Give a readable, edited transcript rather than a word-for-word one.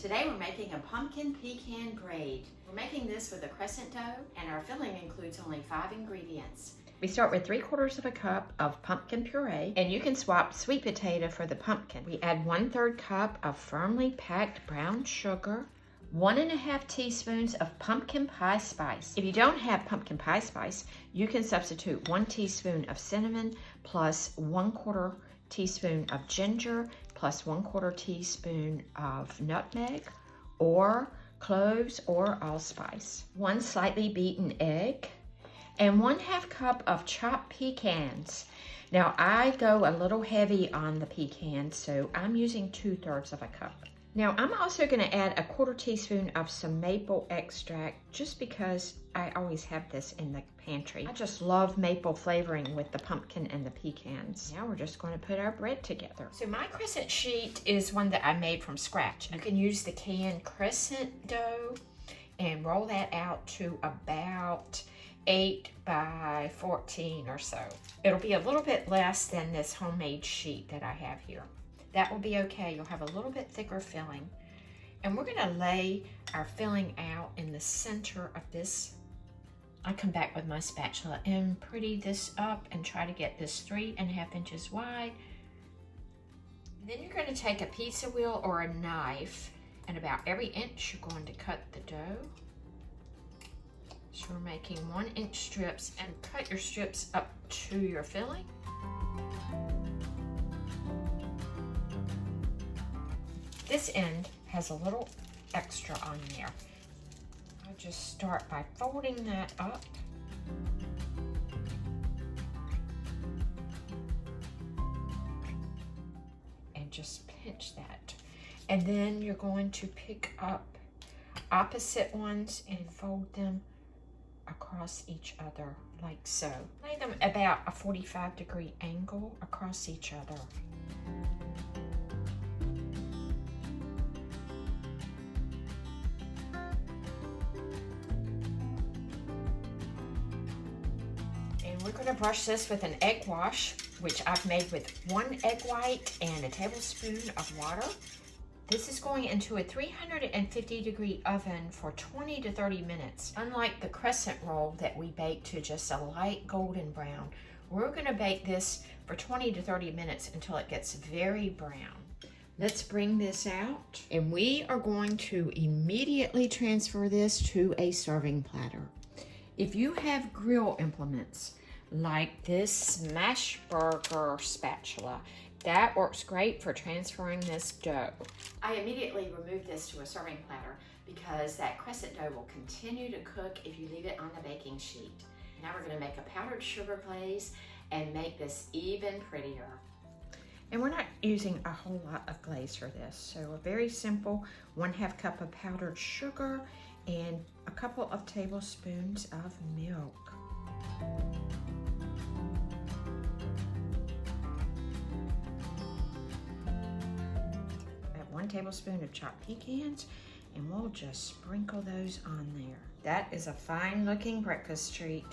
Today we're making a pumpkin pecan braid. We're making this with a crescent dough, and our filling includes only 5 ingredients. We start with 3/4 cup of pumpkin puree, and you can swap sweet potato for the pumpkin. We add 1/3 cup of firmly packed brown sugar, 1½ teaspoons of pumpkin pie spice. If you don't have pumpkin pie spice, you can substitute 1 teaspoon of cinnamon plus 1/4 teaspoon of ginger plus 1/4 teaspoon of nutmeg or cloves or allspice, 1 slightly beaten egg, and 1/2 cup of chopped pecans. Now I go a little heavy on the pecans, so I'm using 2/3 cup. Now I'm also going to add 1/4 teaspoon of some maple extract just because I always have this in the pantry. I just love maple flavoring with the pumpkin and the pecans. Now we're just going to put our bread together. So my crescent sheet is one that I made from scratch. You can use the canned crescent dough and roll that out to about 8 by 14 or so. It'll be a little bit less than this homemade sheet that I have here. That will be okay. You'll have a little bit thicker filling. And we're gonna lay our filling out in the center of this. I come back with my spatula and pretty this up and try to get this 3½ inches wide. And then you're gonna take a pizza wheel or a knife, and about every inch you're going to cut the dough. So we're making 1-inch strips, and cut your strips up to your filling. This end has a little extra on there. I just start by folding that up. And just pinch that. And then you're going to pick up opposite ones and fold them across each other like so. Lay them about a 45-degree angle across each other. We're going to brush this with an egg wash, which I've made with 1 egg white and a tablespoon of water. This is going into a 350-degree oven for 20 to 30 minutes. Unlike the crescent roll that we bake to just a light golden brown, we're going to bake this for 20 to 30 minutes until it gets very brown. Let's bring this out, and we are going to immediately transfer this to a serving platter. If you have grill implements, like this smash burger spatula, that works great for transferring this dough. I immediately remove this to a serving platter because that crescent dough will continue to cook if you leave it on the baking sheet. Now we're going to make a powdered sugar glaze and make this even prettier. And we're not using a whole lot of glaze for this, so a very simple 1/2 cup of powdered sugar and a couple of tablespoons of milk. Add 1 tablespoon of chopped pecans, and we'll just sprinkle those on there. That is a fine looking breakfast treat.